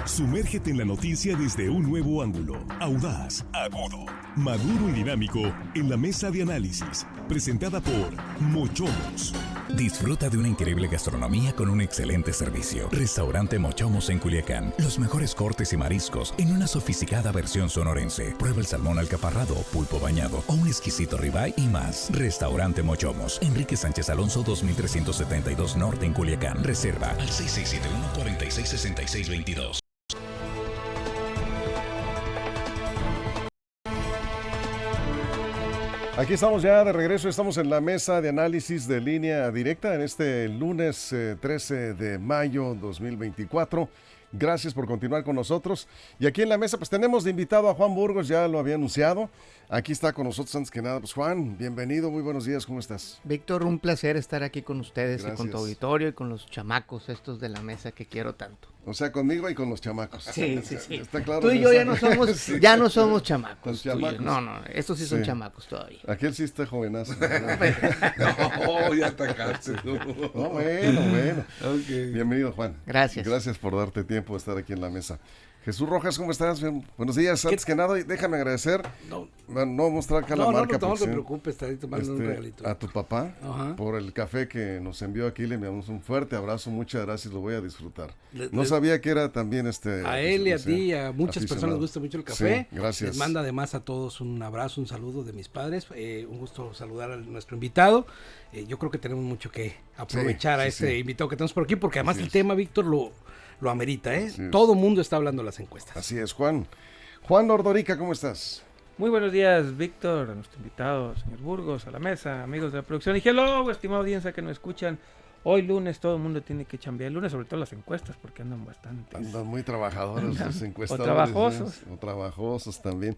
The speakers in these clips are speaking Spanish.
Sumérgete en la noticia desde un nuevo ángulo, audaz, agudo, maduro y dinámico en la mesa de análisis, presentada por Mochomos. Disfruta de una increíble gastronomía con un excelente servicio. Restaurante Mochomos en Culiacán. Los mejores cortes y mariscos en una sofisticada versión sonorense. Prueba el salmón alcaparrado, pulpo bañado o un exquisito ribeye y más. Restaurante Mochomos. Enrique Sánchez Alonso 2372 Norte en Culiacán. Reserva al 6671-466622. Aquí estamos ya de regreso, estamos en la mesa de análisis de Línea Directa en este lunes 13 de mayo 2024. Gracias por continuar con nosotros. Y aquí en la mesa pues tenemos de invitado a Juan Burgos, ya lo había anunciado. Aquí está con nosotros antes que nada. Pues Juan, bienvenido, muy buenos días, ¿cómo estás? Víctor, un placer estar aquí con ustedes. Gracias. Y con tu auditorio y con los chamacos estos de la mesa que quiero tanto. O sea, conmigo y con los chamacos. Sí. Está claro. Tú y yo ya no somos, Sí. ya no somos chamacos. Los chamacos. No, estos sí son Sí. chamacos todavía. Aquel sí está jovenazo. No, ya atacaste. No, bueno. Okay. Bienvenido, Juan. Gracias. Gracias por darte tiempo de estar aquí en la mesa. Jesús Rojas, ¿cómo estás? Buenos días. Antes que nada, déjame agradecer. No, No mostrar acá la marca. no porque, te preocupes, estaré tomando un regalito. a tu papá Ajá. por el café que nos envió aquí. Le enviamos un fuerte abrazo. Muchas gracias. Lo voy a disfrutar. No sabía que era también A él y a ti y a muchas aficionado. personas les gusta mucho el café. Sí, gracias. Les manda además a todos un abrazo, un saludo de mis padres. Un gusto saludar a nuestro invitado. Yo creo que tenemos mucho que aprovechar a este invitado que tenemos por aquí, porque además el tema, Víctor, lo amerita, ¿eh? Todo mundo está hablando de las encuestas. Así es, Juan. Juan Ordorica, ¿cómo estás? Muy buenos días, Víctor, a nuestro invitado, señor Burgos, a la mesa, amigos de la producción. Y hello, estimada audiencia que nos escuchan. Hoy lunes todo el mundo tiene que chambear. El lunes, sobre todo las encuestas, porque andan bastante. Andan muy trabajadores los encuestadores. O trabajosos. O trabajosos también.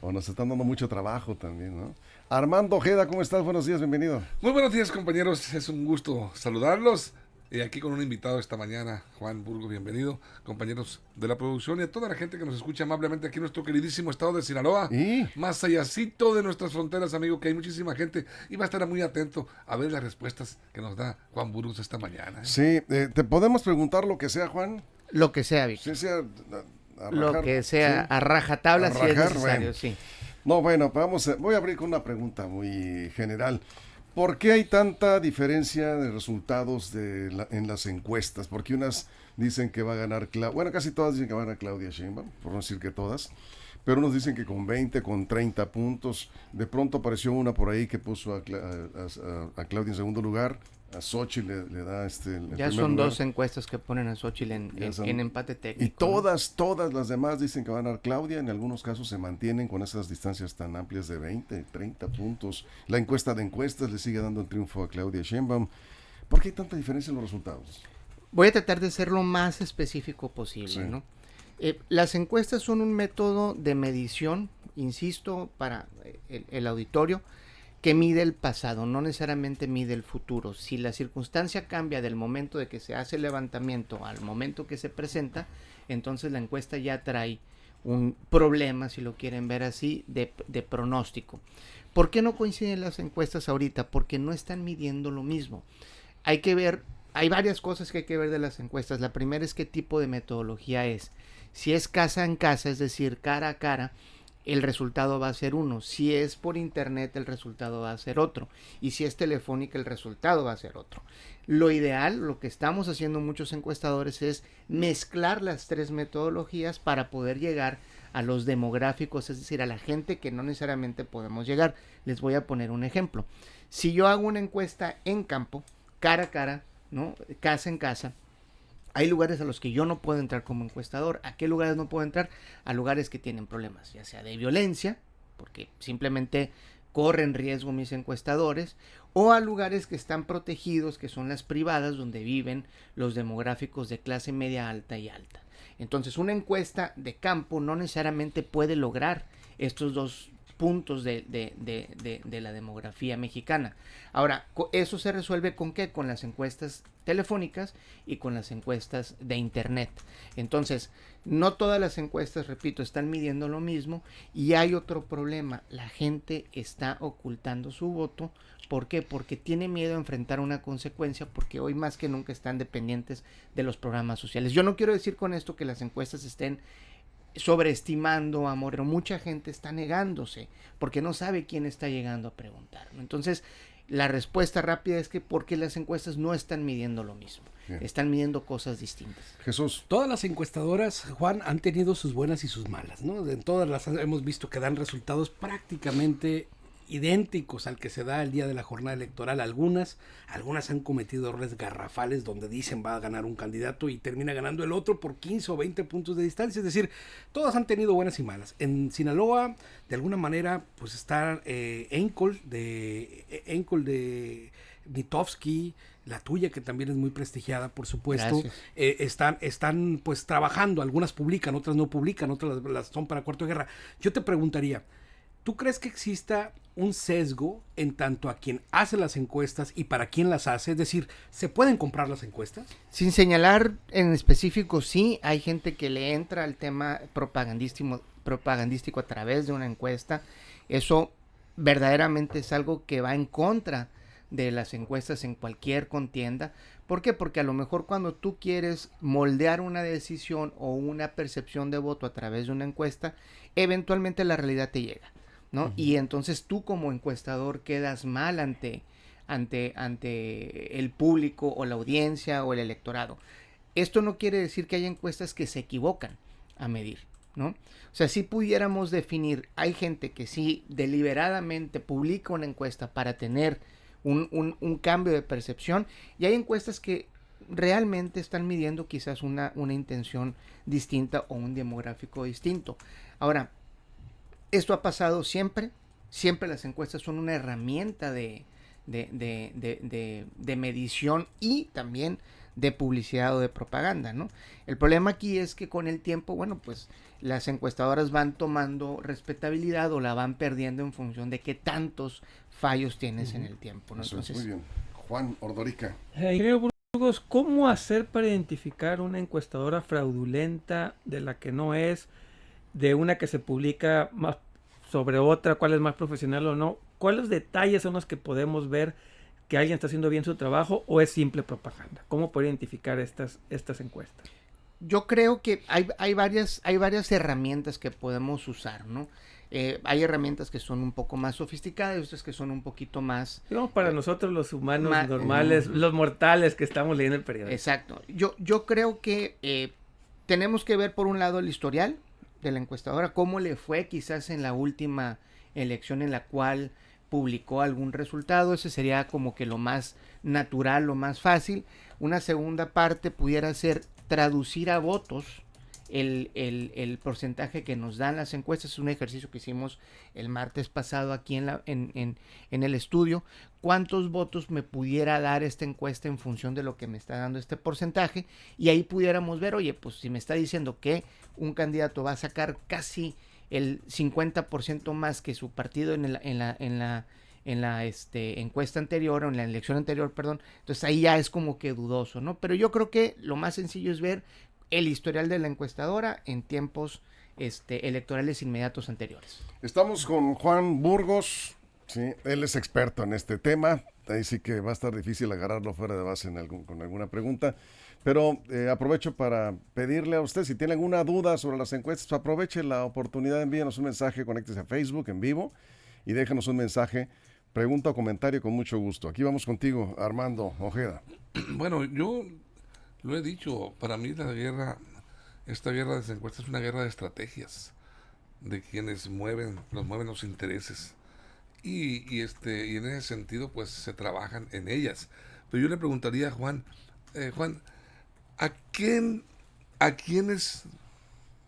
O nos están dando mucho trabajo también, ¿no? Armando Ojeda, ¿cómo estás? Buenos días, bienvenido. Muy buenos días, compañeros. Es un gusto saludarlos. Aquí con un invitado esta mañana, Juan Burgos, bienvenido, compañeros de la producción y a toda la gente que nos escucha amablemente aquí en nuestro queridísimo estado de Sinaloa. ¿Y? Más allácito de nuestras fronteras, amigo, que hay muchísima gente y va a estar muy atento a ver las respuestas que nos da Juan Burgos esta mañana. Sí, ¿te podemos preguntar lo que sea, Juan? Lo que sea, Víctor. Sí, sea Lo que sea, ¿sí? a rajatabla A si es rajar, necesario, bueno. sí. No, bueno, voy a abrir con una pregunta muy general. ¿Por qué hay tanta diferencia de resultados en las encuestas? Porque unas dicen que va a ganar bueno, casi todas dicen que va a ganar Claudia Sheinbaum, por no decir que todas, pero unos dicen que con 20, con 30 puntos. De pronto apareció una por ahí que puso a Claudia en segundo lugar, a Xochitl le da el Ya primer son lugar. 2 encuestas que ponen a Xochitl en empate técnico. Y todas las demás dicen que va a ganar Claudia. En algunos casos se mantienen con esas distancias tan amplias de 20, 30 puntos. La encuesta de encuestas le sigue dando el triunfo a Claudia Sheinbaum. ¿Por qué hay tanta diferencia en los resultados? Voy a tratar de ser lo más específico posible, Sí. ¿no? Las encuestas son un método de medición, insisto, para el auditorio, que mide el pasado, no necesariamente mide el futuro. Si la circunstancia cambia del momento de que se hace el levantamiento al momento que se presenta, entonces la encuesta ya trae un problema, si lo quieren ver así, de pronóstico. ¿Por qué no coinciden las encuestas ahorita? Porque no están midiendo lo mismo. Hay que ver, hay varias cosas que hay que ver de las encuestas. La primera es qué tipo de metodología es. Si es casa en casa, es decir, cara a cara, el resultado va a ser uno. Si es por internet, el resultado va a ser otro. Y si es telefónica, el resultado va a ser otro. Lo ideal, lo que estamos haciendo muchos encuestadores, es mezclar las 3 metodologías para poder llegar a los demográficos, es decir, a la gente que no necesariamente podemos llegar. Les voy a poner un ejemplo. Si yo hago una encuesta en campo, cara a cara, ¿no? Casa en casa, hay lugares a los que yo no puedo entrar como encuestador. ¿A qué lugares no puedo entrar? A lugares que tienen problemas, ya sea de violencia, porque simplemente corren riesgo mis encuestadores, o a lugares que están protegidos, que son las privadas, donde viven los demográficos de clase media alta y alta. Entonces, una encuesta de campo no necesariamente puede lograr estos dos puntos de la demografía mexicana. Ahora, eso se resuelve ¿con qué? Con las encuestas telefónicas y con las encuestas de internet. Entonces, no todas las encuestas, repito, están midiendo lo mismo, y hay otro problema: la gente está ocultando su voto. ¿Por qué? Porque tiene miedo a enfrentar una consecuencia, porque hoy más que nunca están dependientes de los programas sociales. Yo no quiero decir con esto que las encuestas estén sobreestimando a Moreno. Mucha gente está negándose porque no sabe quién está llegando a preguntar, ¿no? Entonces, la respuesta rápida es que porque las encuestas no están midiendo lo mismo. Bien. Están midiendo cosas distintas. Jesús. Todas las encuestadoras, Juan, han tenido sus buenas y sus malas, ¿no? En todas las hemos visto que dan resultados prácticamente idénticos al que se da el día de la jornada electoral. Algunas han cometido errores garrafales donde dicen va a ganar un candidato y termina ganando el otro por 15 o 20 puntos de distancia. Es decir, todas han tenido buenas y malas. En Sinaloa, de alguna manera, pues está Encol de Nitovsky, la tuya, que también es muy prestigiada, por supuesto. Están pues trabajando. Algunas publican, otras no publican, otras las son para Cuarto de Guerra. Yo te preguntaría, ¿tú crees que exista un sesgo en tanto a quien hace las encuestas y para quién las hace? Es decir, ¿se pueden comprar las encuestas? Sin señalar en específico, sí, hay gente que le entra al tema propagandístico a través de una encuesta. Eso verdaderamente es algo que va en contra de las encuestas en cualquier contienda. ¿Por qué? Porque a lo mejor cuando tú quieres moldear una decisión o una percepción de voto a través de una encuesta, eventualmente la realidad te llega, ¿no? Uh-huh. Y entonces tú como encuestador quedas mal ante el público o la audiencia o el electorado. Esto no quiere decir que haya encuestas que se equivocan a medir, ¿no? O sea, si pudiéramos definir, hay gente que sí deliberadamente publica una encuesta para tener un cambio de percepción, y hay encuestas que realmente están midiendo quizás una intención distinta o un demográfico distinto. Ahora, esto ha pasado siempre las encuestas son una herramienta de medición y también de publicidad o de propaganda, ¿no? El problema aquí es que con el tiempo, bueno, pues las encuestadoras van tomando respetabilidad o la van perdiendo en función de qué tantos fallos tienes en el tiempo, ¿no? Entonces, muy bien. Juan Ordorica. Burgos, ¿cómo hacer para identificar una encuestadora fraudulenta de la que no es, de una que se publica más sobre otra, cuál es más profesional o no? ¿Cuáles detalles son los que podemos ver que alguien está haciendo bien su trabajo o es simple propaganda? ¿Cómo poder identificar estas encuestas? Yo creo que hay varias herramientas que podemos usar, ¿no? Hay herramientas que son un poco más sofisticadas y otras que son un poquito más... Digamos, para nosotros los humanos normales, los mortales que estamos leyendo el periódico. Exacto. Yo creo que tenemos que ver por un lado el historial de la encuestadora, cómo le fue quizás en la última elección en la cual publicó algún resultado. Ese sería como que lo más natural, lo más fácil. Una segunda parte pudiera ser traducir a votos el porcentaje que nos dan las encuestas. Es un ejercicio que hicimos el martes pasado aquí en el estudio. ¿Cuántos votos me pudiera dar esta encuesta en función de lo que me está dando este porcentaje? Y ahí pudiéramos ver, oye, pues si me está diciendo que un candidato va a sacar casi el 50% más que su partido en la encuesta anterior, o en la elección anterior, perdón, entonces ahí ya es como que dudoso, ¿no? Pero yo creo que lo más sencillo es ver el historial de la encuestadora en tiempos electorales inmediatos anteriores. Estamos con Juan Burgos, sí, él es experto en este tema, ahí sí que va a estar difícil agarrarlo fuera de base con alguna pregunta, pero aprovecho para pedirle a usted, si tiene alguna duda sobre las encuestas, aproveche la oportunidad, envíenos un mensaje, conéctese a Facebook en vivo y déjenos un mensaje, pregunta o comentario con mucho gusto. Aquí vamos contigo, Armando Ojeda. Bueno, yo lo he dicho, para mí esta guerra de las encuestas es una guerra de estrategias, de quienes mueven los intereses. Y en ese sentido, pues se trabajan en ellas. Pero yo le preguntaría a Juan, ¿a quiénes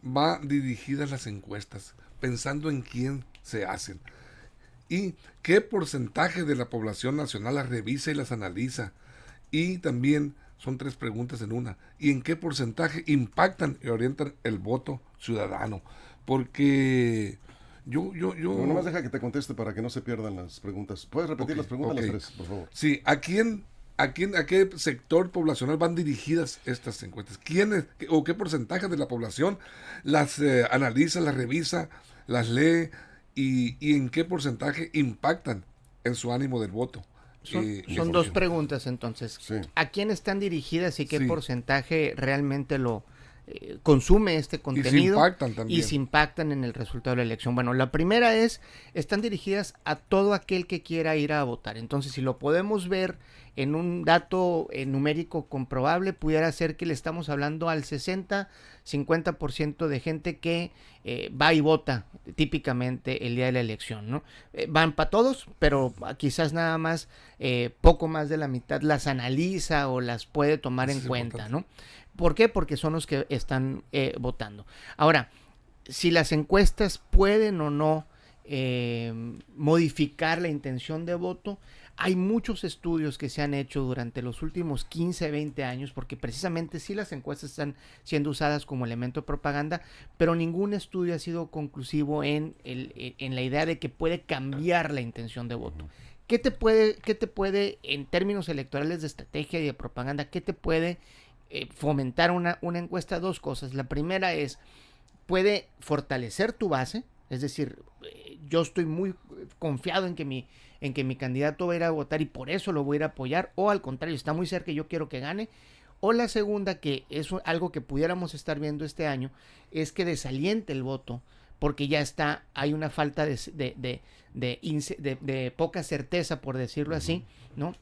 va dirigidas las encuestas? Pensando en quién se hacen. ¿Y qué porcentaje de la población nacional las revisa y las analiza? Y también, son 3 preguntas en una, ¿y en qué porcentaje impactan y orientan el voto ciudadano? Porque No, nomás deja que te conteste para que no se pierdan las preguntas. ¿Puedes repetir las preguntas las tres, por favor? Sí, ¿a qué sector poblacional van dirigidas estas encuestas? ¿Quiénes o qué porcentaje de la población las analiza, las revisa, las lee y en qué porcentaje impactan en su ánimo del voto? Son dos preguntas entonces. Sí. ¿A quién están dirigidas y qué Sí. porcentaje realmente lo consume este contenido? impactan también. Y se impactan en el resultado de la elección. Bueno, la primera están dirigidas a todo aquel que quiera ir a votar. Entonces, si lo podemos ver en un dato numérico comprobable, pudiera ser que le estamos hablando al 60-50% de gente que va y vota típicamente el día de la elección, ¿no? Van para todos, pero quizás nada más poco más de la mitad las analiza o las puede tomar en cuenta, ¿no? ¿Por qué? Porque son los que están votando. Ahora, si las encuestas pueden o no modificar la intención de voto, hay muchos estudios que se han hecho durante los últimos 15, 20 años, porque precisamente sí las encuestas están siendo usadas como elemento de propaganda, pero ningún estudio ha sido conclusivo en la idea de que puede cambiar la intención de voto. ¿Qué te puede, en términos electorales de estrategia y de propaganda, qué te puede fomentar una encuesta? Dos cosas. La primera es, puede fortalecer tu base, es decir, yo estoy muy confiado en que mi candidato va a ir a votar y por eso lo voy a ir a apoyar, o al contrario, está muy cerca y yo quiero que gane. O la segunda, que es algo que pudiéramos estar viendo este año, es que desaliente el voto, porque ya hay una falta de poca certeza, por decirlo así, ¿no?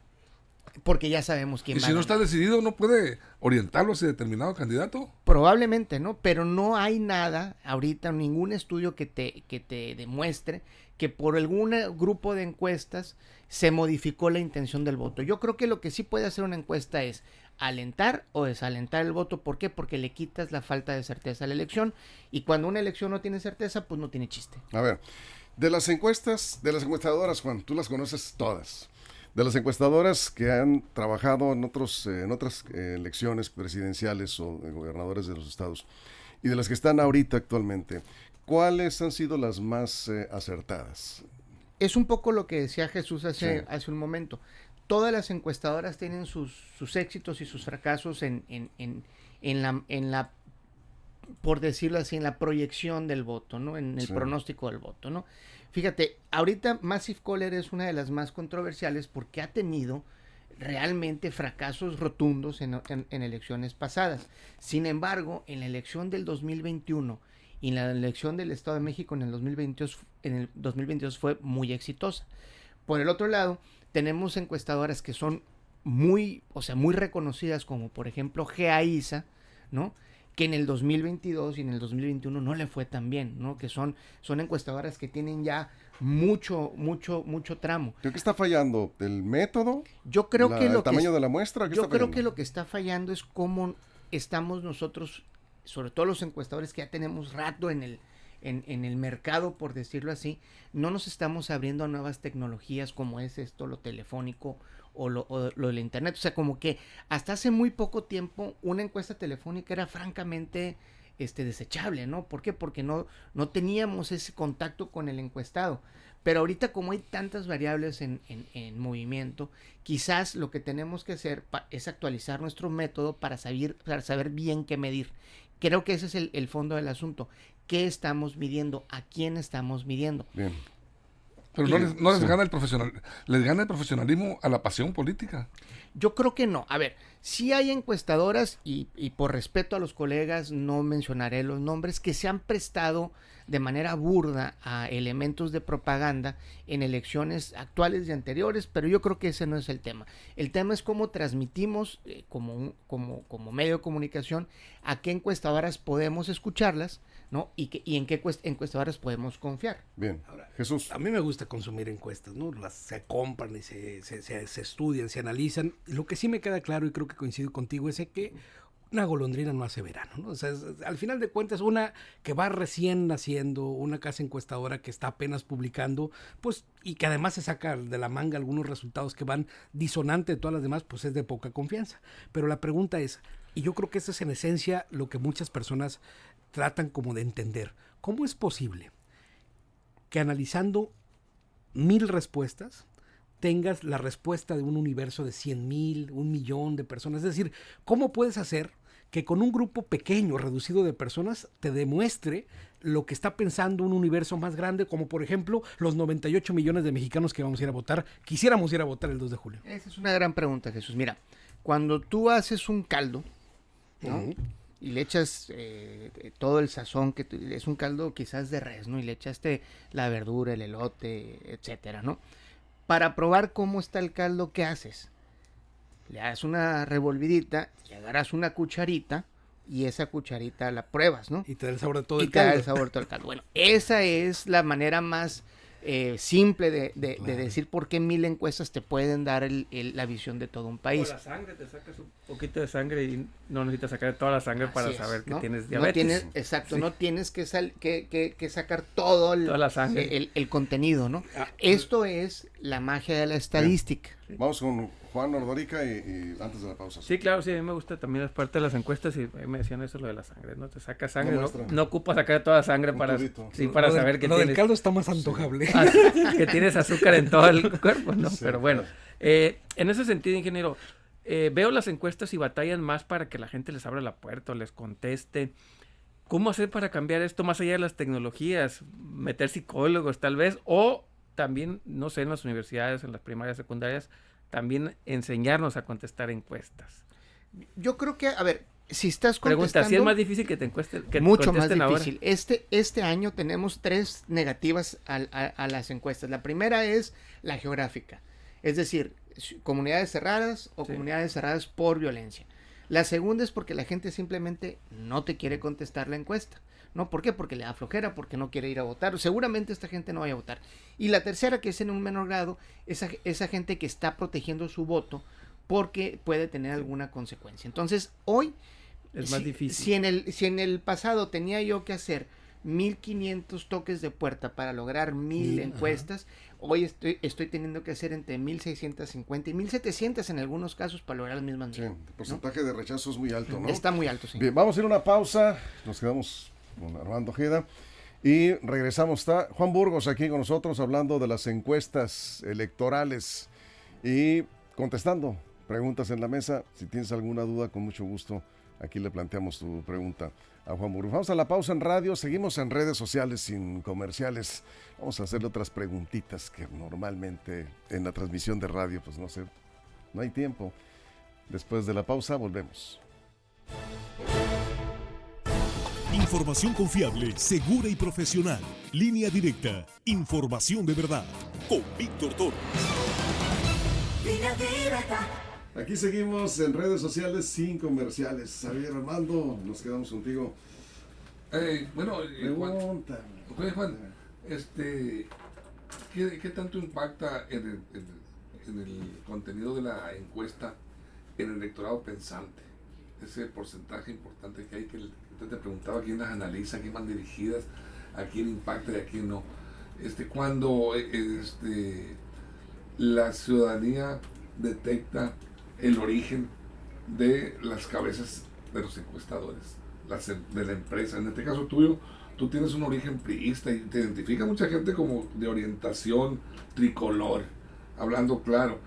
Porque ya sabemos quién va a si no ganar. está decidido, ¿no puede orientarlo hacia determinado candidato? Probablemente, ¿no? Pero no hay nada ahorita, ningún estudio que te demuestre que por algún grupo de encuestas se modificó la intención del voto. Yo creo que lo que sí puede hacer una encuesta es alentar o desalentar el voto. ¿Por qué? Porque le quitas la falta de certeza a la elección, y cuando una elección no tiene certeza, pues no tiene chiste. A ver, de las encuestadoras, Juan, tú las conoces todas. De las encuestadoras que han trabajado en otras elecciones presidenciales o de gobernadores de los estados, y de las que están ahorita actualmente, ¿cuáles han sido las más acertadas? Es un poco lo que decía Jesús hace un momento. Todas las encuestadoras tienen sus éxitos y sus fracasos en la, por decirlo así, en la proyección del voto, ¿no? En el pronóstico del voto, ¿no? Fíjate, ahorita Massive Caller es una de las más controversiales porque ha tenido realmente fracasos rotundos en elecciones pasadas. Sin embargo, en la elección del 2021 y en la elección del Estado de México en el 2022 fue muy exitosa. Por el otro lado, tenemos encuestadoras que son muy reconocidas, como por ejemplo GAISA, ¿no? Que en el 2022 y en el 2021 no le fue tan bien, ¿no? Que son encuestadoras que tienen ya mucho tramo. ¿Qué está fallando? ¿El método? Yo creo que ¿El tamaño de la muestra? Yo creo que lo que está fallando es cómo estamos nosotros, sobre todo los encuestadores que ya tenemos rato en el mercado, por decirlo así, no nos estamos abriendo a nuevas tecnologías como es esto, lo telefónico o lo del internet. O sea, como que hasta hace muy poco tiempo una encuesta telefónica era francamente desechable, ¿no? ¿Por qué? Porque no teníamos ese contacto con el encuestado. Pero ahorita, como hay tantas variables en movimiento, quizás lo que tenemos que hacer es actualizar nuestro método para saber bien qué medir. Creo que ese es el fondo del asunto. ¿Qué estamos midiendo? ¿A quién estamos midiendo? Bien. Pero no les gana les gana el profesionalismo a la pasión política. Yo creo que no. A ver, sí hay encuestadoras, y por respeto a los colegas no mencionaré los nombres, que se han prestado de manera burda a elementos de propaganda en elecciones actuales y anteriores, pero yo creo que ese no es el tema. El tema es cómo transmitimos como medio de comunicación a qué encuestadoras podemos escucharlas, ¿no? Y en qué encuestadoras podemos confiar. Bien. Ahora, Jesús. a mí me gusta consumir encuestas, ¿no? Se compran y se estudian, se analizan. Lo que sí me queda claro, y creo que coincido contigo, es que una golondrina no hace verano, ¿no? O sea, al final de cuentas, una que va recién naciendo, una casa encuestadora que está apenas publicando, pues, y que además se saca de la manga algunos resultados que van disonantes de todas las demás, pues es de poca confianza. Pero la pregunta es, y yo creo que eso es en esencia lo que muchas personas tratan como de entender, ¿cómo es posible que analizando 1000 respuestas, tengas la respuesta de un universo de 100,000, 1,000,000 de personas. Es decir, ¿cómo puedes hacer que con un grupo pequeño, reducido de personas, te demuestre lo que está pensando un universo más grande, como por ejemplo los 98 millones de mexicanos que vamos a ir a votar, quisiéramos ir a votar el 2 de julio? Esa es una gran pregunta, Jesús. Mira, cuando tú haces un caldo, ¿no? Y le echas todo el sazón, es un caldo quizás de res, ¿no? Y le echaste la verdura, el elote, etcétera, ¿no? Para probar cómo está el caldo, ¿qué haces? Le das una revolvidita y agarras una cucharita y esa cucharita la pruebas, ¿no? Y te da el sabor de todo el Y te da caldo. el sabor de todo el caldo. Bueno, esa es la manera más simple de decir por qué 1000 encuestas te pueden dar la visión de todo un país. Por la sangre, te sacas un poquito de sangre y no necesitas sacar toda la sangre para Así es, saber que ¿no? tienes No diabetes. exacto, Sí. no tienes que sacar todo Toda la sangre. el contenido, ¿no? Esto es la magia de la estadística. Vamos con Juan Ordorica y antes de la pausa. Sí, claro, sí, a mí me gusta también las partes de las encuestas y ahí me decían eso, lo de la sangre, ¿no? Te sacas sangre, No no, muestra. no ocupas sacar toda la sangre Un para, tubito. sí, para Lo del- saber que lo del tienes, caldo está más antojable. que tienes azúcar en todo el cuerpo, ¿no? Sí, Pero bueno, en ese sentido, ingeniero, veo las encuestas y batallan más para que la gente les abra la puerta o les conteste. ¿Cómo hacer para cambiar esto más allá de las tecnologías? Meter psicólogos tal vez, o también, no sé, en las universidades, en las primarias, secundarias, también enseñarnos a contestar encuestas. Yo creo que, a ver, si estás Pregunta, contestando... ¿si es más difícil que te encuesten, que mucho más contesten ahora? difícil. Este año tenemos 3 negativas a las encuestas. La primera es la geográfica, es decir, comunidades cerradas o Sí. comunidades cerradas por violencia. La segunda es porque la gente simplemente no te quiere contestar la encuesta. ¿No? ¿Por qué? Porque le da flojera, porque no quiere ir a votar. Seguramente esta gente no vaya a votar. Y la tercera, que es en un menor grado, esa gente que está protegiendo su voto porque puede tener alguna consecuencia. Entonces, hoy Es más difícil. Si en el pasado tenía yo que hacer 1500 toques de puerta para lograr 1000 encuestas, hoy estoy teniendo que hacer entre 1650 y 1700 en algunos casos para lograr las mismas. Sí, el porcentaje de rechazo es muy alto, ¿no? Está muy alto, sí. Bien, vamos a ir a una pausa. Nos quedamos con Armando Ojeda y regresamos. Está Juan Burgos aquí con nosotros hablando de las encuestas electorales y contestando preguntas en la mesa. Si tienes alguna duda, con mucho gusto aquí le planteamos tu pregunta a Juan Burgos. Vamos a la pausa en radio, seguimos en redes sociales sin comerciales. Vamos a hacerle otras preguntitas que normalmente en la transmisión de radio pues no hay tiempo. Después de la pausa volvemos. Información confiable, segura y profesional. Línea directa. Información de verdad. Con Víctor Toro. Línea directa. Aquí seguimos en redes sociales sin comerciales. Xavier, Armando, nos quedamos contigo. Bueno, Juan, Pregunta. oye, Juan, ¿qué tanto impacta en el contenido de la encuesta en el electorado pensante? Ese porcentaje importante que hay, que usted te preguntaba quién las analiza, a quién van dirigidas, a quién impacta y a quién no. Cuando la ciudadanía detecta el origen de las cabezas de los encuestadores, de la empresa. En este caso tuyo, tú tienes un origen priista y te identifica mucha gente como de orientación tricolor, hablando claro.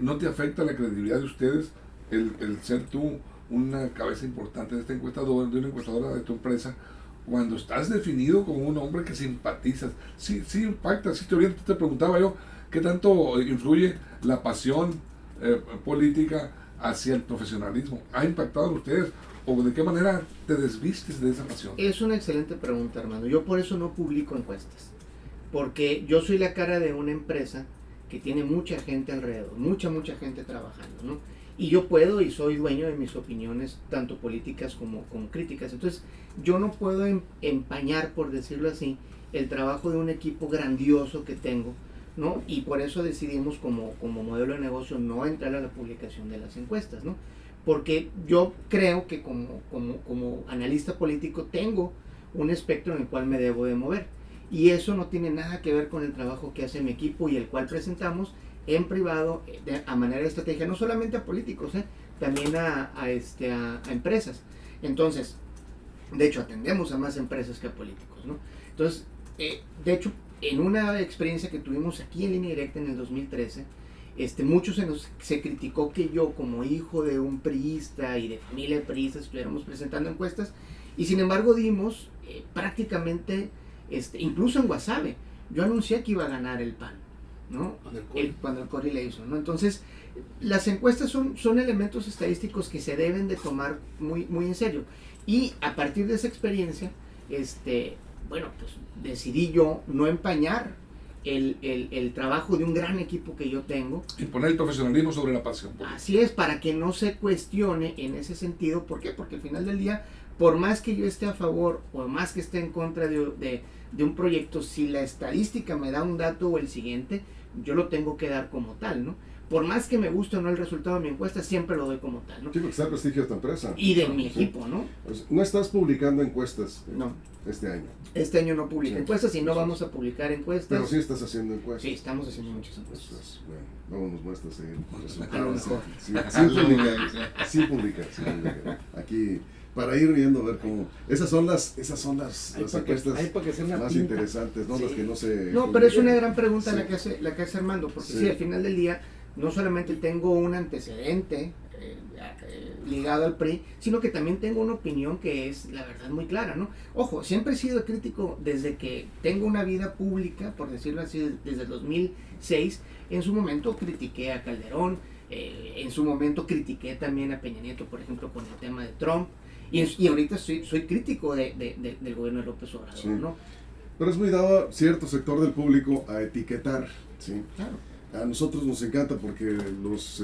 ¿No te afecta la credibilidad de ustedes el ser tú una cabeza importante de esta encuestadora, de una encuestadora de tu empresa, cuando estás definido como un hombre que simpatizas? Sí impacta, sí te orienta. Te preguntaba yo, ¿qué tanto influye la pasión política hacia el profesionalismo? ¿Ha impactado en ustedes? ¿O de qué manera te desvistes de esa pasión? Es una excelente pregunta, Armando. Yo por eso no publico encuestas. Porque yo soy la cara de una empresa que tiene mucha gente alrededor, mucha gente trabajando, ¿no? Y yo puedo y soy dueño de mis opiniones, tanto políticas como críticas. Entonces, yo no puedo empañar, por decirlo así, el trabajo de un equipo grandioso que tengo, ¿no? Y por eso decidimos como modelo de negocio no entrar a la publicación de las encuestas, ¿no? Porque yo creo que como analista político tengo un espectro en el cual me debo de mover. Y eso no tiene nada que ver con el trabajo que hace mi equipo y el cual presentamos en privado a manera de estrategia, no solamente a políticos, también a empresas. Entonces, de hecho, atendemos a más empresas que a políticos, ¿no? Entonces, De hecho, en una experiencia que tuvimos aquí en Línea Directa en el 2013, muchos se criticó que yo, como hijo de un priista y de familia de priistas, estuviéramos presentando encuestas, y sin embargo dimos prácticamente, incluso en Guasave, yo anuncié que iba a ganar el PAN, ¿no? Cuando el Cori le hizo, ¿no? Entonces, las encuestas son elementos estadísticos que se deben de tomar muy, muy en serio. Y a partir de esa experiencia, bueno, pues decidí yo no empañar el trabajo de un gran equipo que yo tengo. Y poner el profesionalismo sobre la pasión. Así es, para que no se cuestione en ese sentido. ¿Por qué? Porque al final del día, por más que yo esté a favor o más que esté en contra de un proyecto, si la estadística me da un dato o el siguiente, yo lo tengo que dar como tal, ¿no? Por más que me guste o no el resultado de mi encuesta, siempre lo doy como tal, ¿no? Sí, porque está el prestigio de tu empresa. Y de mi equipo, ¿no? Pues, no estás publicando encuestas No. este año. Este año no publico Sí. encuestas y no vamos a publicar encuestas. Pero sí estás haciendo encuestas. Sí, estamos haciendo muchas encuestas. Pues, bueno, luego nos muestras ahí el resultado. A lo mejor. Sin publicar. Aquí, para ir viendo, a ver cómo... Esas son las encuestas más interesantes, ¿no? Sí. Las que no se... No, pero es una gran pregunta Sí. la que hace Armando, porque Sí. sí, al final del día, no solamente tengo un antecedente ligado al PRI, sino que también tengo una opinión que es, la verdad, muy clara, ¿no? Ojo, siempre he sido crítico desde que tengo una vida pública, por decirlo así, desde el 2006. En su momento critiqué a Calderón, en su momento critiqué también a Peña Nieto, por ejemplo, con el tema de Trump, y ahorita soy crítico del gobierno de López Obrador, Sí. ¿no? Pero es muy dado a cierto sector del público a etiquetar, ¿sí? Claro. A nosotros nos encanta porque los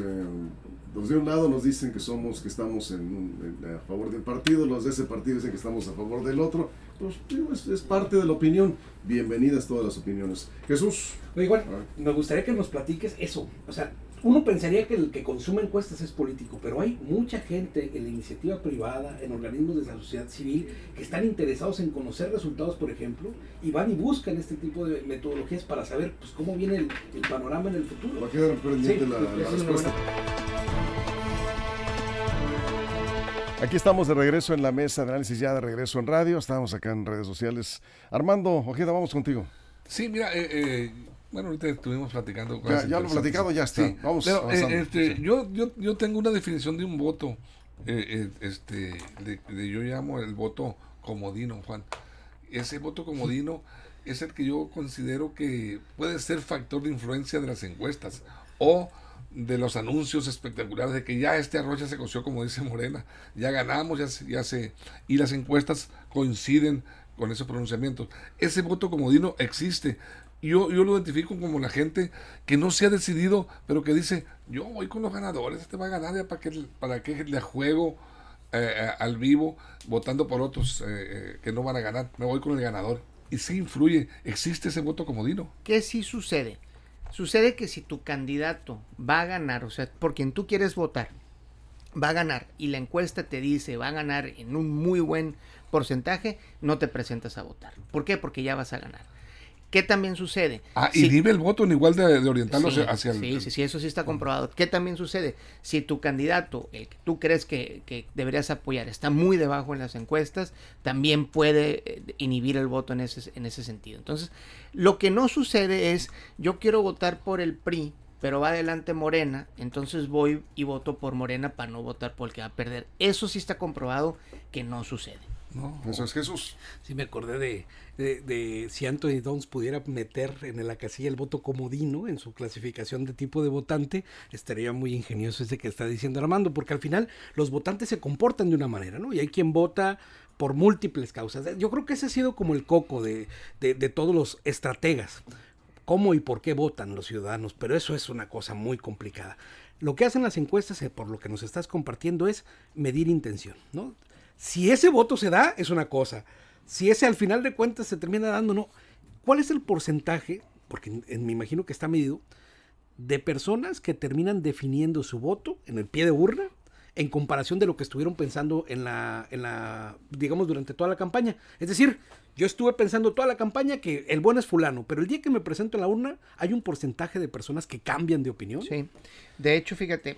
de un lado nos dicen que estamos a favor del partido, los de ese partido dicen que estamos a favor del otro. Pues digo, es parte de la opinión. Bienvenidas todas las opiniones. Jesús. Oye, Juan, me gustaría que nos platiques eso. O sea, uno pensaría que el que consume encuestas es político, pero hay mucha gente en la iniciativa privada, en organismos de la sociedad civil, que están interesados en conocer resultados, por ejemplo, y van y buscan este tipo de metodologías para saber pues cómo viene el panorama en el futuro. Va a quedar pendiente Sí, la esa es una respuesta. Aquí estamos de regreso en la mesa de análisis, ya de regreso en radio. Estamos acá en redes sociales. Armando Ojeda, vamos contigo. Sí, mira, bueno, ahorita estuvimos platicando. Ya lo platicado, ya está. Sí, Vamos pero, avanzando. Sí. yo tengo una definición de un voto. Yo llamo el voto comodino, Juan. Ese voto comodino es el que yo considero que puede ser factor de influencia de las encuestas o de los anuncios espectaculares de que ya arroz ya se coció, como dice Morena, ya ganamos, y las encuestas coinciden con esos pronunciamientos. Ese voto comodino existe. Yo lo identifico como la gente que no se ha decidido, pero que dice, yo voy con los ganadores, este va a ganar, ya para que le juego al vivo votando por otros que no van a ganar, me voy con el ganador. Y sí influye, existe ese voto comodino. ¿Qué sí sucede? Sucede que si tu candidato va a ganar, o sea, por quien tú quieres votar, va a ganar y la encuesta te dice va a ganar en un muy buen porcentaje, no te presentas a votar. ¿Por qué? Porque ya vas a ganar. ¿Qué también sucede? Y vive el voto en igual de orientarlo hacia el... Sí, eso sí está comprobado. ¿Qué también sucede? Si tu candidato, el que tú crees que deberías apoyar, está muy debajo en las encuestas, también puede inhibir el voto en ese sentido. Entonces, lo que no sucede es, yo quiero votar por el PRI, pero va adelante Morena, entonces voy y voto por Morena para no votar por el que va a perder. Eso sí está comprobado que no sucede. No. Eso es Jesús. Sí, me acordé de si Anthony Downs pudiera meter en la casilla el voto comodino en su clasificación de tipo de votante, estaría muy ingenioso ese que está diciendo Armando, porque al final los votantes se comportan de una manera, ¿no? Y hay quien vota por múltiples causas. Yo creo que ese ha sido como el coco de todos los estrategas. Cómo y por qué votan los ciudadanos, pero eso es una cosa muy complicada. Lo que hacen las encuestas, por lo que nos estás compartiendo, es medir intención, ¿no? Si ese voto se da, es una cosa. Si ese al final de cuentas se termina dando, no. ¿Cuál es el porcentaje, porque me imagino que está medido, de personas que terminan definiendo su voto en el pie de urna en comparación de lo que estuvieron pensando en la digamos, durante toda la campaña? Es decir, yo estuve pensando toda la campaña que el bueno es fulano, pero el día que me presento en la urna, hay un porcentaje de personas que cambian de opinión. Sí, de hecho, fíjate,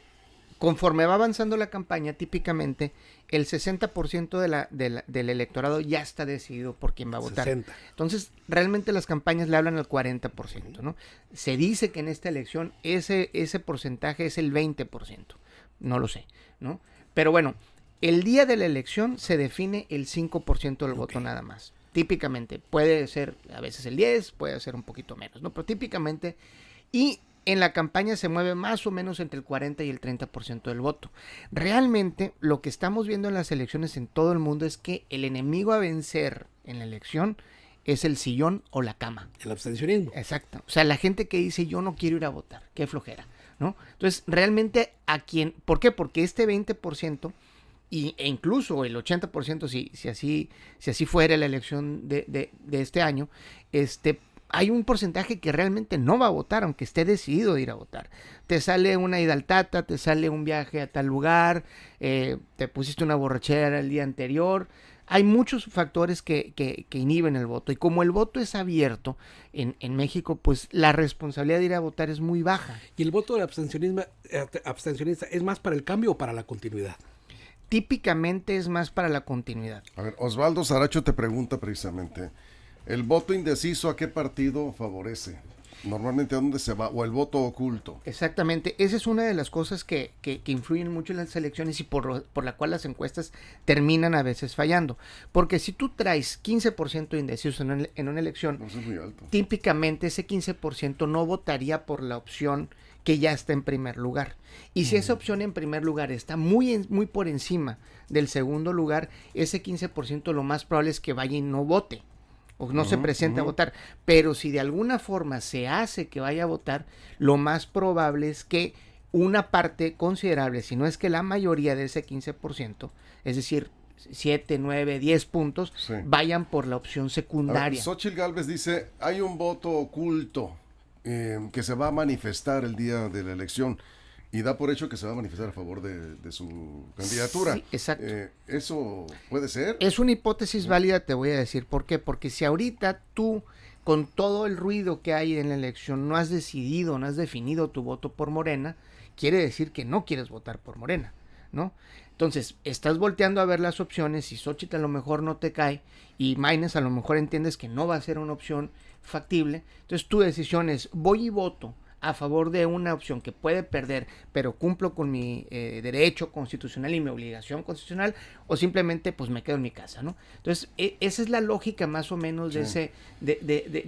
conforme va avanzando la campaña, típicamente el 60% del electorado ya está decidido por quién va a votar. 60. Entonces, realmente las campañas le hablan al 40%, ¿no? Se dice que en esta elección ese porcentaje es el 20%. No lo sé, ¿no? Pero bueno, el día de la elección se define el 5% del voto nada más. Típicamente, puede ser a veces el 10, puede ser un poquito menos, ¿no? Pero típicamente, y en la campaña se mueve más o menos entre el 40 y el 30% del voto. Realmente lo que estamos viendo en las elecciones en todo el mundo es que el enemigo a vencer en la elección es el sillón o la cama. El abstencionismo. Exacto. O sea, la gente que dice yo no quiero ir a votar, qué flojera, ¿no? Entonces, realmente ¿por qué? Porque este 20% e incluso el 80% si así fuera la elección de este año, hay un porcentaje que realmente no va a votar, aunque esté decidido de ir a votar. Te sale una ida al Tata, te sale un viaje a tal lugar, te pusiste una borrachera el día anterior. Hay muchos factores que inhiben el voto. Y como el voto es abierto en México, pues la responsabilidad de ir a votar es muy baja. ¿Y el voto del abstencionista es más para el cambio o para la continuidad? Típicamente es más para la continuidad. A ver, Osvaldo Saracho te pregunta precisamente, ¿el voto indeciso a qué partido favorece? Normalmente a dónde se va, o el voto oculto. Exactamente, esa es una de las cosas que influyen mucho en las elecciones y por la cual las encuestas terminan a veces fallando. Porque si tú traes 15% de indecisos en una elección, No, eso es muy alto. típicamente ese 15% no votaría por la opción que ya está en primer lugar. Y si esa opción en primer lugar está muy por encima del segundo lugar, ese 15% lo más probable es que vaya y no vote o no se presente a votar. Pero si de alguna forma se hace que vaya a votar, lo más probable es que una parte considerable, si no es que la mayoría de ese 15%, es decir, 7, 9, 10 puntos, Sí. vayan por la opción secundaria. Xóchitl Gálvez dice, hay un voto oculto que se va a manifestar el día de la elección y da por hecho que se va a manifestar a favor de su candidatura. Sí, exacto. ¿Eso puede ser? Es una hipótesis válida, te voy a decir por qué. Porque si ahorita tú, con todo el ruido que hay en la elección, no has decidido, no has definido tu voto por Morena, quiere decir que no quieres votar por Morena, ¿no? Entonces, estás volteando a ver las opciones y Xóchitl a lo mejor no te cae y Maynes a lo mejor entiendes que no va a ser una opción factible. Entonces, tu decisión es, voy y voto a favor de una opción que puede perder, pero cumplo con mi derecho constitucional y mi obligación constitucional, o simplemente pues me quedo en mi casa, ¿no? Entonces, esa es la lógica más o menos de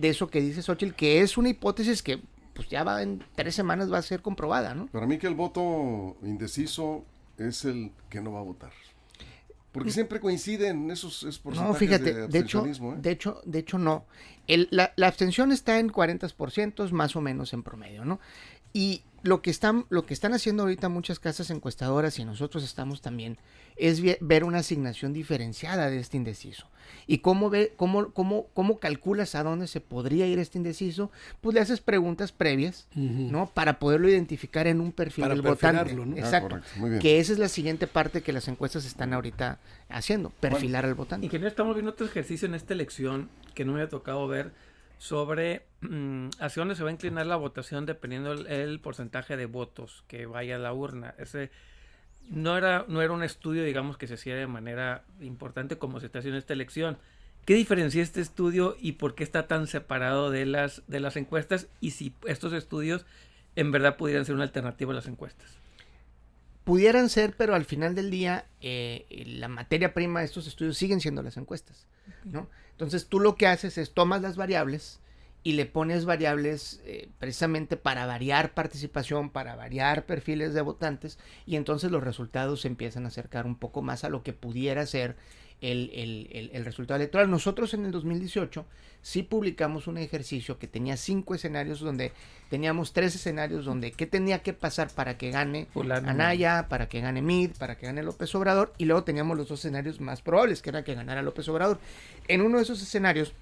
eso que dice Xóchitl, que es una hipótesis que pues ya en 3 semanas va a ser comprobada, ¿no? Para mí que el voto indeciso es el que no va a votar. Porque siempre coinciden esos porcentajes No, fíjate, de de hecho abstencionismo, de hecho no. La abstención está en 40% más o menos en promedio, ¿no? Y lo que están haciendo ahorita muchas casas encuestadoras y nosotros estamos también es ver una asignación diferenciada de este indeciso. ¿Y cómo calculas a dónde se podría ir este indeciso? Pues le haces preguntas previas, ¿no? Para poderlo identificar en un perfil Para del votante. perfilarlo, ¿no? Exacto. correcto, muy bien. Que esa es la siguiente parte que las encuestas están ahorita haciendo, perfilar al votante. Y que no estamos viendo otro ejercicio en esta elección que no me ha tocado ver sobre hacia dónde se va a inclinar la votación dependiendo el porcentaje de votos que vaya a la urna. Ese no era un estudio, digamos, que se hacía de manera importante como se está haciendo esta elección. ¿Qué diferencia este estudio y por qué está tan separado de las encuestas? Y si estos estudios en verdad pudieran ser una alternativa a las encuestas. Pudieran ser, pero al final del día la materia prima de estos estudios siguen siendo las encuestas, ¿no? Entonces tú lo que haces es tomas las variables y le pones variables precisamente para variar participación, para variar perfiles de votantes, y entonces los resultados se empiezan a acercar un poco más a lo que pudiera ser el resultado electoral. Nosotros en el 2018 sí publicamos un ejercicio que tenía 5 escenarios, donde teníamos 3 escenarios donde qué tenía que pasar para que gane Anaya, para que gane Mid, para que gane López Obrador, y luego teníamos los 2 escenarios más probables, que era que ganara López Obrador. En uno de esos escenarios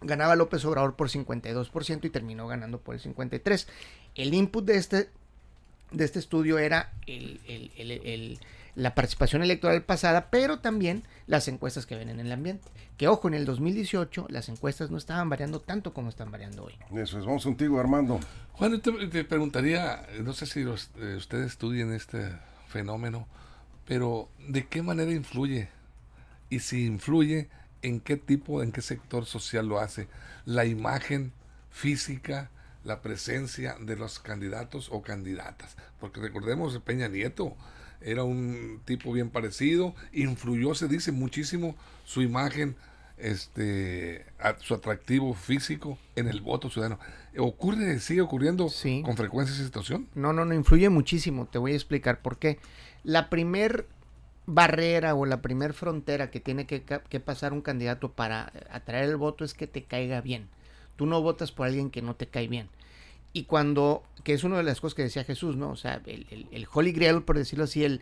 ganaba López Obrador por 52% y terminó ganando por el 53%. El input de este estudio era la participación electoral pasada, pero también las encuestas que ven en el ambiente. Que ojo, en el 2018 las encuestas no estaban variando tanto como están variando hoy. Eso es, vamos contigo, Armando. Juan, te preguntaría, no sé si ustedes estudian este fenómeno, pero ¿de qué manera influye? Y si influye, ¿en qué tipo, en qué sector social lo hace? La imagen física, la presencia de los candidatos o candidatas. Porque recordemos, Peña Nieto era un tipo bien parecido, influyó, se dice, muchísimo su imagen, su atractivo físico en el voto ciudadano. Sigue ocurriendo Sí. con frecuencia esa situación. No, influye muchísimo. Te voy a explicar por qué. La primer barrera o la primer frontera que tiene que pasar un candidato para atraer el voto es que te caiga bien. Tú no votas por alguien que no te cae bien. Y que es una de las cosas que decía Jesús, ¿no? O sea, el Holy Grail, por decirlo así,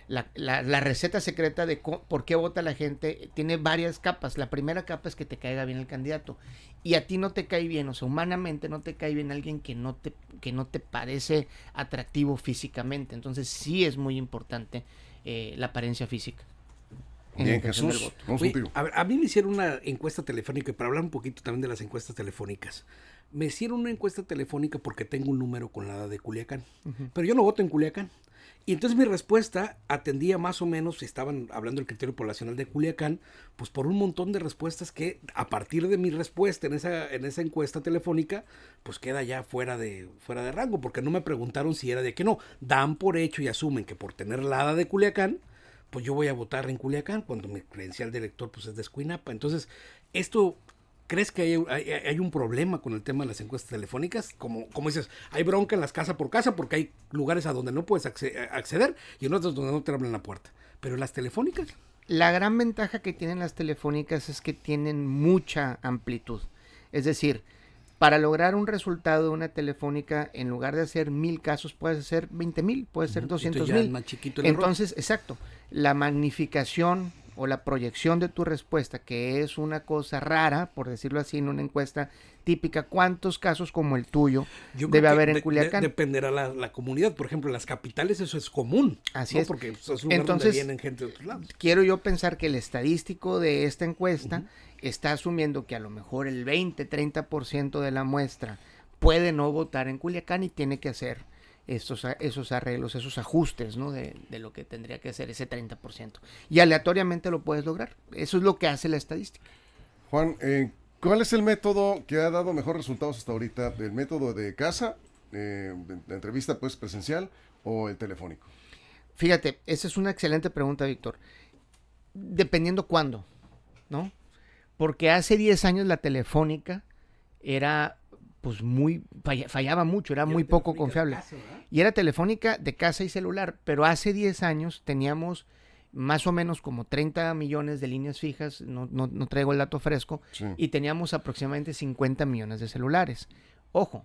la receta secreta de por qué vota la gente, tiene varias capas. La primera capa es que te caiga bien el candidato. Y a ti no te cae bien, o sea, humanamente no te cae bien alguien que no te parece atractivo físicamente. Entonces sí es muy importante la apariencia física. Bien, Jesús, vamos Oye, contigo. a ver, a mí me hicieron una encuesta telefónica, y para hablar un poquito también de las encuestas telefónicas. Me hicieron una encuesta telefónica porque tengo un número con la de Culiacán, pero yo no voto en Culiacán. Y entonces mi respuesta atendía más o menos, estaban hablando del criterio poblacional de Culiacán, pues por un montón de respuestas que a partir de mi respuesta en esa encuesta telefónica, pues queda ya fuera de rango, porque no me preguntaron si era de que no. Dan por hecho y asumen que por tener la ADA de Culiacán, pues yo voy a votar en Culiacán cuando mi credencial de elector pues es de Escuinapa. Entonces, esto... ¿Crees que hay un problema con el tema de las encuestas telefónicas? Como dices, hay bronca en las casa por casa porque hay lugares a donde no puedes acceder y en otros donde no te abren la puerta. Pero las telefónicas... La gran ventaja que tienen las telefónicas es que tienen mucha amplitud. Es decir, para lograr un resultado de una telefónica, en lugar de hacer 1000 casos, puedes hacer 20,000, puedes hacer 200,000. Más chiquito el error. Entonces, exacto, la magnificación o la proyección de tu respuesta, que es una cosa rara, por decirlo así, en una encuesta típica, ¿cuántos casos como el tuyo Yo debe creo haber que en Culiacán? dependerá la comunidad. Por ejemplo, en las capitales eso es común. Así ¿no? es. Porque es un lugar Entonces, donde vienen gente de otros lados. Quiero yo pensar que el estadístico de esta encuesta está asumiendo que a lo mejor el 20-30% de la muestra puede no votar en Culiacán y tiene que hacer esos arreglos, esos ajustes, ¿no? De lo que tendría que hacer ese 30%. Y aleatoriamente lo puedes lograr. Eso es lo que hace la estadística. Juan, ¿cuál es el método que ha dado mejores resultados hasta ahorita? ¿El método de casa, de entrevista pues presencial o el telefónico? Fíjate, esa es una excelente pregunta, Víctor. Dependiendo cuándo, ¿no? Porque hace 10 años la telefónica era pues fallaba mucho, era muy poco confiable. Y era telefónica de casa y celular, pero hace 10 años teníamos más o menos como 30 millones de líneas fijas, no traigo el dato fresco, Sí. y teníamos aproximadamente 50 millones de celulares. Ojo,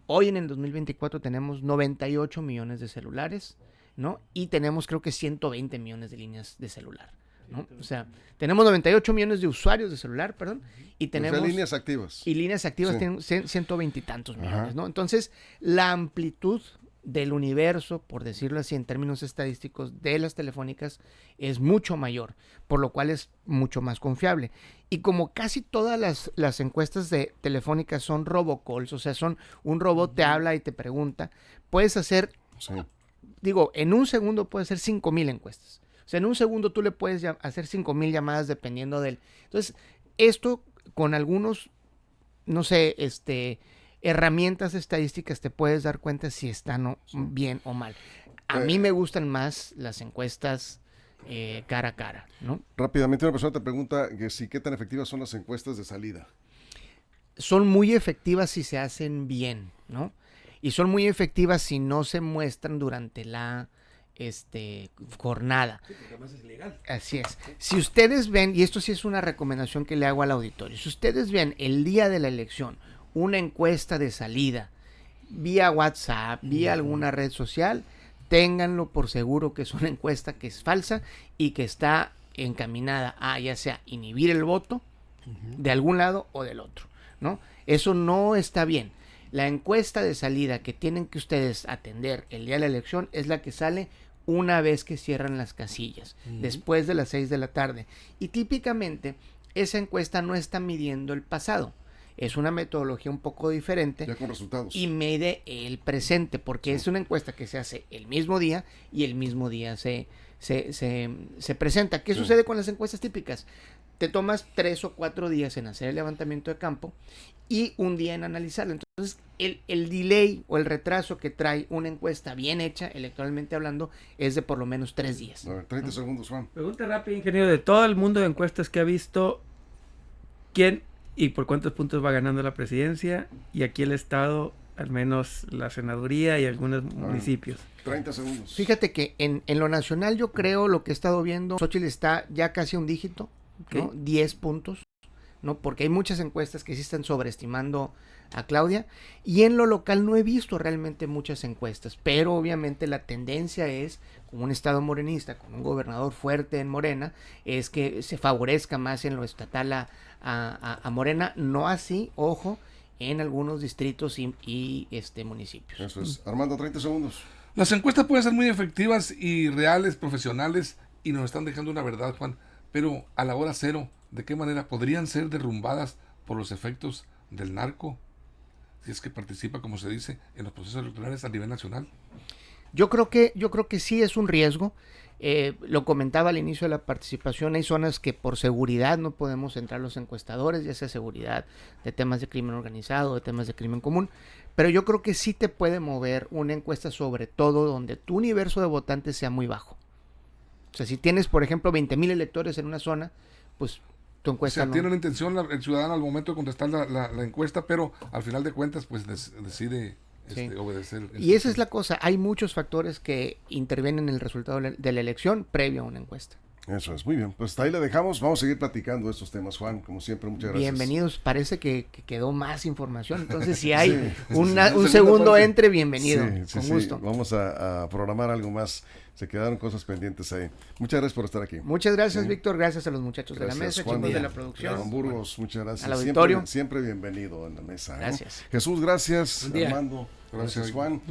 hoy en el 2024 tenemos 98 millones de celulares, ¿no? Y tenemos creo que 120 millones de líneas de celular, ¿no? O sea, tenemos 98 millones de usuarios de celular, perdón, y tenemos... O sea, líneas activas. Y líneas activas Sí. tienen 120 y tantos millones, Ajá. ¿no? Entonces, la amplitud del universo, por decirlo así en términos estadísticos, de las telefónicas es mucho mayor, por lo cual es mucho más confiable. Y como casi todas las encuestas de telefónicas son robocalls, o sea, un robot te habla y te pregunta, puedes hacer, Sí. digo, en un segundo puedes hacer 5,000 encuestas. O sea, en un segundo tú le puedes hacer 5,000 llamadas dependiendo del... Entonces, esto con algunos, no sé, herramientas estadísticas te puedes dar cuenta si están bien o mal. A mí me gustan más las encuestas cara a cara, ¿no? Rápidamente una persona te pregunta que sí, ¿qué tan efectivas son las encuestas de salida? Son muy efectivas si se hacen bien, ¿no? Y son muy efectivas si no se muestran durante la jornada. Sí, porque además es legal. Así es. Si ustedes ven, y esto sí es una recomendación que le hago al auditorio, si ustedes ven el día de la elección una encuesta de salida vía WhatsApp, vía alguna red social, ténganlo por seguro que es una encuesta que es falsa y que está encaminada a ya sea inhibir el voto de algún lado o del otro, ¿no? Eso no está bien. La encuesta de salida que tienen que ustedes atender el día de la elección es la que sale una vez que cierran las casillas, después de las 6 de la tarde. Y típicamente esa encuesta no está midiendo el pasado. Es una metodología un poco diferente. Ya con resultados. Y mide el presente, porque es una encuesta que se hace el mismo día y el mismo día se presenta. ¿Qué sucede con las encuestas típicas? Te tomas 3 o 4 días en hacer el levantamiento de campo y un día en analizarlo. Entonces, el delay o el retraso que trae una encuesta bien hecha, electoralmente hablando, es de por lo menos 3 días. A ver, 30 segundos, Juan. Pregunta rápida, ingeniero, de todo el mundo de encuestas que ha visto, ¿quién y por cuántos puntos va ganando la presidencia? Y aquí el estado, al menos la senaduría y algunos municipios. 30 segundos. Fíjate que en lo nacional yo creo lo que he estado viendo, Xóchitl está ya casi a un dígito, ¿no? 10 puntos, ¿no? Porque hay muchas encuestas que sí están sobreestimando a Claudia, y en lo local no he visto realmente muchas encuestas, pero obviamente la tendencia es, con un estado morenista, con un gobernador fuerte en Morena, es que se favorezca más en lo estatal a Morena, no así, ojo, en algunos distritos y municipios. Eso es. Armando, 30 segundos. Las encuestas pueden ser muy efectivas y reales, profesionales, y nos están dejando una verdad, Juan, pero a la hora cero, ¿de qué manera podrían ser derrumbadas por los efectos del narco? Si es que participa, como se dice, en los procesos electorales a nivel nacional. Yo creo que sí es un riesgo. Lo comentaba al inicio de la participación, hay zonas que por seguridad no podemos entrar los encuestadores, ya sea seguridad de temas de crimen organizado, de temas de crimen común, pero yo creo que sí te puede mover una encuesta, sobre todo donde tu universo de votantes sea muy bajo. O sea, si tienes, por ejemplo, 20,000 electores en una zona, pues tu encuesta tiene la intención el ciudadano al momento de contestar la encuesta, pero al final de cuentas pues decide obedecer. Y esa es la cosa, hay muchos factores que intervienen en el resultado de la elección previo a una encuesta. Eso es, muy bien. Pues hasta ahí le dejamos. Vamos a seguir platicando estos temas, Juan. Como siempre, muchas gracias. Bienvenidos. Parece que quedó más información. Entonces, si hay un segundo entre, bienvenido. Con gusto. Vamos a programar algo más. Se quedaron cosas pendientes ahí. Muchas gracias por estar aquí. Muchas gracias, Víctor. Gracias a los muchachos Gracias, de la mesa, Juan, chicos de la producción. Juan Burgos, muchas gracias. Al auditorio. Siempre bienvenido en la mesa. Gracias. Jesús, gracias. Armando. Gracias, Gracias, Juan.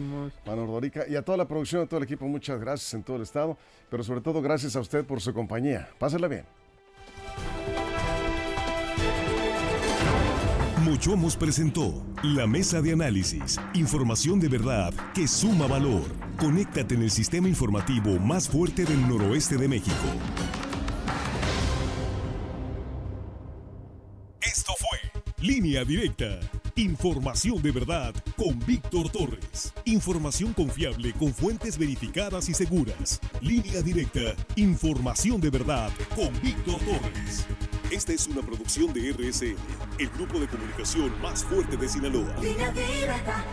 Juan Ordorica. Y a toda la producción, a todo el equipo, muchas gracias en todo el estado. Pero sobre todo, gracias a usted por su compañía. Pásenla bien. Mochomos presentó la mesa de análisis. Información de verdad que suma valor. Conéctate en el sistema informativo más fuerte del noroeste de México. Esto fue Línea Directa. Información de verdad con Víctor Torres. Información confiable con fuentes verificadas y seguras. Línea Directa. Información de verdad con Víctor Torres. Esta es una producción de RSN, el grupo de comunicación más fuerte de Sinaloa. Línea directa.